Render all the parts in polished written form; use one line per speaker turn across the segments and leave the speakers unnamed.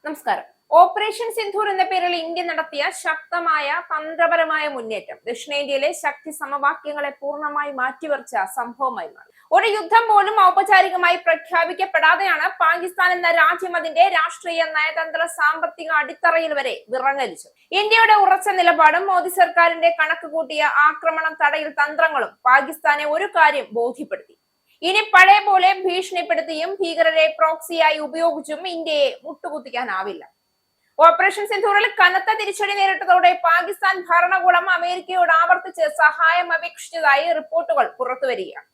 നമസ്കാരം. ഓപ്പറേഷൻ സിന്ധൂർ എന്ന പേരിൽ ഇന്ത്യ നടത്തിയ ശക്തമായ തന്ത്രപരമായ മുന്നേറ്റം ദക്ഷിണേന്ത്യയിലെ ശക്തി സമവാക്യങ്ങളെ പൂർണ്ണമായി മാറ്റിവെച്ച സംഭവമായി മാറി. ഒരു യുദ്ധം പോലും ഔപചാരികമായി പ്രഖ്യാപിക്കപ്പെടാതെയാണ് പാകിസ്ഥാൻ എന്ന രാജ്യം അതിന്റെ രാഷ്ട്രീയ, നയതന്ത്ര, സാമ്പത്തിക അടിത്തറയിൽ വരെ വിറങ്ങലിച്ചത്. ഇന്ത്യയുടെ ഉറച്ച നിലപാടും മോദി സർക്കാരിന്റെ കണക്ക് കൂട്ടിയ ആക്രമണം തടയൽ തന്ത്രങ്ങളും പാകിസ്ഥാനെ ഒരു കാര്യം ബോധ്യപ്പെടുത്തി: ഇനി പഴയ പോലെ ഭീഷണിപ്പെടുത്തിയും ഭീകരരെ പ്രോക്സിയായി ഉപയോഗിച്ചും ഇന്ത്യയെ മുട്ടുകുത്തിക്കാനാവില്ല. ഓപ്പറേഷൻ സിന്ധൂറിൽ കനത്ത തിരിച്ചടി നേരിട്ടതോടെ പാകിസ്ഥാൻ ഭരണകൂടം അമേരിക്കയോട് ആവർത്തിച്ച് സഹായം അപേക്ഷിച്ചതായി റിപ്പോർട്ടുകൾ പുറത്തുവരികയാണ്.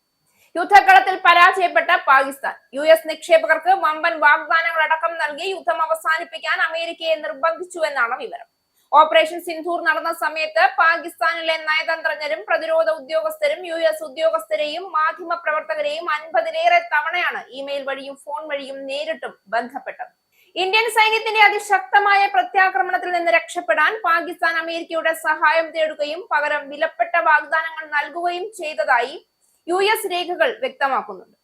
യുദ്ധക്കളത്തിൽ പരാജയപ്പെട്ട പാകിസ്ഥാൻ US നിക്ഷേപകർക്ക് വമ്പൻ വാഗ്ദാനങ്ങൾ അടക്കം നൽകി യുദ്ധം അവസാനിപ്പിക്കാൻ അമേരിക്കയെ നിർബന്ധിച്ചുവെന്നാണ് വിവരം. ഓപ്പറേഷൻ സിന്ധൂർ നടന്ന സമയത്ത് പാകിസ്ഥാനിലെ നയതന്ത്രജ്ഞരും പ്രതിരോധ ഉദ്യോഗസ്ഥരും US ഉദ്യോഗസ്ഥരെയും മാധ്യമ പ്രവർത്തകരെയും 50-ലേറെ തവണയാണ് ഇമെയിൽ വഴിയും ഫോൺ വഴിയും നേരിട്ടും ബന്ധപ്പെട്ടത്. ഇന്ത്യൻ സൈന്യത്തിന്റെ അതിശക്തമായ പ്രത്യാക്രമണത്തിൽ നിന്ന് രക്ഷപ്പെടാൻ പാകിസ്ഥാൻ അമേരിക്കയുടെ സഹായം തേടുകയും പകരം വിലപ്പെട്ട വാഗ്ദാനങ്ങൾ നൽകുകയും ചെയ്തതായി US രേഖകൾ വ്യക്തമാക്കുന്നുണ്ട്.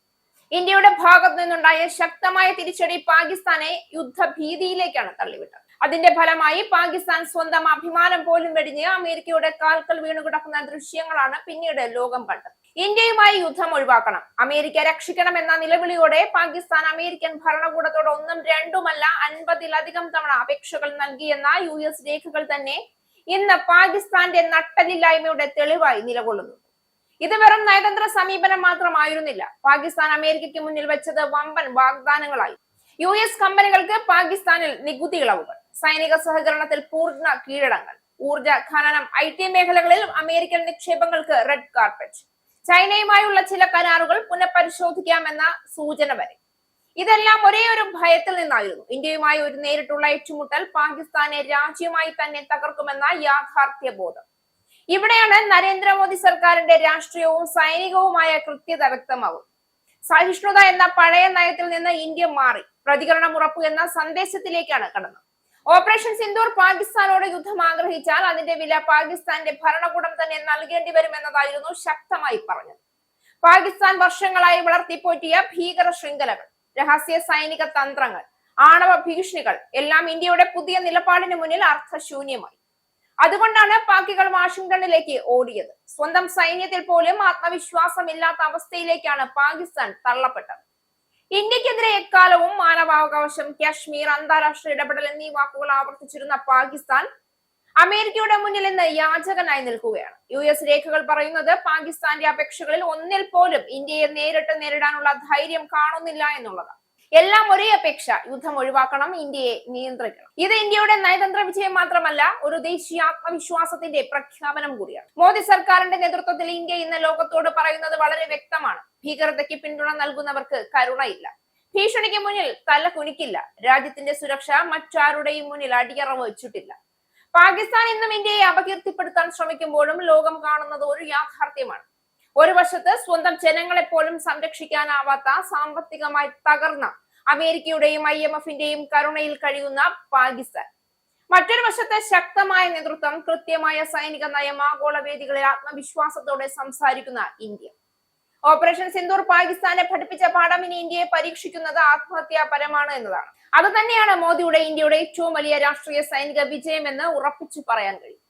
ഇന്ത്യയുടെ ഭാഗത്തു നിന്നുണ്ടായ ശക്തമായ തിരിച്ചടി പാകിസ്ഥാനെ യുദ്ധഭീതിയിലേക്കാണ് തള്ളിവിട്ടത്. അതിന്റെ ഫലമായി പാകിസ്ഥാൻ സ്വന്തം അഭിമാനം പോലും വെടിഞ്ഞ് അമേരിക്കയുടെ കാൽക്കൽ വീണുകിടക്കുന്ന ദൃശ്യങ്ങളാണ് പിന്നീട് ലോകം കണ്ടത്. ഇന്ത്യയുമായി യുദ്ധം ഒഴിവാക്കണം, അമേരിക്ക രക്ഷിക്കണം എന്ന നിലവിളിയോടെ പാകിസ്ഥാൻ അമേരിക്കൻ ഭരണകൂടത്തോട് ഒന്നും രണ്ടുമല്ല 50-ലധികം തവണ അപേക്ഷകൾ നൽകിയെന്ന US രേഖകൾ തന്നെ ഇന്ന് പാകിസ്ഥാന്റെ നട്ടലില്ലായ്മയുടെ തെളിവായി നിലകൊള്ളുന്നു. ഇത് വെറും നയതന്ത്ര സമീപനം മാത്രമായിരുന്നില്ല. പാകിസ്ഥാൻ അമേരിക്കയ്ക്ക് മുന്നിൽ വെച്ചത് വമ്പൻ വാഗ്ദാനങ്ങളായി. US കമ്പനികൾക്ക് പാകിസ്ഥാനിൽ നികുതി ഇളവുകൾ, സൈനിക സഹകരണത്തിൽ പൂർണ്ണ കീഴടങ്ങൽ, ഊർജ, ഖനനം, IT മേഖലകളിൽ അമേരിക്കൻ നിക്ഷേപങ്ങൾക്ക് റെഡ് കാർപ്പറ്റ്, ചൈനയുമായുള്ള ചില കരാറുകൾ പുനഃപരിശോധിക്കാമെന്ന സൂചന വരെ. ഇതെല്ലാം ഒരേ ഒരു ഭയത്തിൽ നിന്നായിരുന്നു: ഇന്ത്യയുമായി ഒരു നേരിട്ടുള്ള ഏറ്റുമുട്ടൽ പാകിസ്ഥാനെ രാജ്യമായി തന്നെ തകർക്കുമെന്ന യാഥാർത്ഥ്യ ബോധം. ഇവിടെയാണ് നരേന്ദ്രമോദി സർക്കാരിന്റെ രാഷ്ട്രീയവും സൈനികവുമായ കൃത്യത വ്യക്തമാകും. സഹിഷ്ണുത എന്ന പഴയ നയത്തിൽ നിന്ന് ഇന്ത്യ മാറി പ്രതികരണം ഉറപ്പു എന്ന സന്ദേശത്തിലേക്കാണ് കടന്നത്. ഓപ്പറേഷൻ സിന്ധൂർ പാകിസ്ഥാനോട് യുദ്ധം ആഗ്രഹിച്ചാൽ അതിന്റെ വില പാകിസ്ഥാന്റെ ഭരണകൂടം തന്നെ നൽകേണ്ടി വരുമെന്നതായിരുന്നു ശക്തമായി പറഞ്ഞത്. പാകിസ്ഥാൻ വർഷങ്ങളായി വളർത്തിപ്പോറ്റിയ ഭീകര ശൃംഖലകൾ, രഹസ്യ സൈനിക തന്ത്രങ്ങൾ, ആണവ ഭീഷണികൾ എല്ലാം ഇന്ത്യയുടെ പുതിയ നിലപാടിന് മുന്നിൽ അർത്ഥശൂന്യമായി. അതുകൊണ്ടാണ് പാക്കികൾ വാഷിംഗ്ടണിലേക്ക് ഓടിയത്. സ്വന്തം സൈന്യത്തിൽ പോലും ആത്മവിശ്വാസമില്ലാത്ത അവസ്ഥയിലേക്കാണ് പാകിസ്ഥാൻ തള്ളപ്പെട്ടത്. ഇന്ത്യക്കെതിരെ എക്കാലവും മാനവാവകാശം, കാശ്മീർ, അന്താരാഷ്ട്ര ഇടപെടൽ എന്നീ വാക്കുകൾ ആവർത്തിച്ചിരുന്ന പാകിസ്ഥാൻ അമേരിക്കയുടെ മുന്നിൽ ഇന്ന് യാചകനായി നിൽക്കുകയാണ്. US രേഖകൾ പറയുന്നത് പാകിസ്ഥാന്റെ അപേക്ഷകളിൽ ഒന്നിൽ പോലും ഇന്ത്യയെ നേരിട്ട് നേരിടാനുള്ള ധൈര്യം കാണുന്നില്ല എന്നുള്ളതാണ്. എല്ലാം ഒരേ അപേക്ഷ: യുദ്ധം ഒഴിവാക്കണം, ഇന്ത്യയെ നിയന്ത്രിക്കണം. ഇത് ഇന്ത്യയുടെ നയതന്ത്ര വിജയം മാത്രമല്ല, ഒരു ദേശീയ ആത്മവിശ്വാസത്തിന്റെ പ്രഖ്യാപനം കൂടിയാണ്. മോദി സർക്കാരിന്റെ നേതൃത്വത്തിൽ ഇന്ത്യ ഇന്ന് ലോകത്തോട് പറയുന്നത് വളരെ വ്യക്തമാണ്: ഭീകരതയ്ക്ക് പിന്തുണ നൽകുന്നവർക്ക് കരുണയില്ല, ഭീഷണിക്ക് മുന്നിൽ തല കുനിക്കില്ല, രാജ്യത്തിന്റെ സുരക്ഷ മറ്റാരുടെയും മുന്നിൽ അടിയറവ് വെച്ചിട്ടില്ല. പാകിസ്ഥാൻ ഇന്നും ഇന്ത്യയെ അപകീർത്തിപ്പെടുത്താൻ ശ്രമിക്കുമ്പോഴും ലോകം കാണുന്നത് ഒരു യാഥാർത്ഥ്യമാണ്. ഒരു വശത്ത് സ്വന്തം ജനങ്ങളെ പോലും സംരക്ഷിക്കാനാവാത്ത, സാമ്പത്തികമായി തകർന്ന അമേരിക്കയുടെയും IMFന്റെയും കരുണയിൽ കഴിയുന്ന പാകിസ്ഥാൻ, മറ്റൊരു വശത്ത് ശക്തമായ നേതൃത്വം, കൃത്യമായ സൈനിക നയം, ആഗോള വേദികളിൽ ആത്മവിശ്വാസത്തോടെ സംസാരിക്കുന്ന ഇന്ത്യ. ഓപ്പറേഷൻ സിന്ധൂർ പാകിസ്ഥാനെ പഠിപ്പിച്ച പാഠം ഇനി ഇന്ത്യയെ പരീക്ഷിക്കുന്നത് ആത്മഹത്യാപരമാണ് എന്നതാണ്. അത് തന്നെയാണ് മോദിയുടെ ഇന്ത്യയുടെ ഏറ്റവും വലിയ രാഷ്ട്രീയ സൈനിക വിജയമെന്ന് ഉറപ്പിച്ചു പറയാൻ കഴിയും.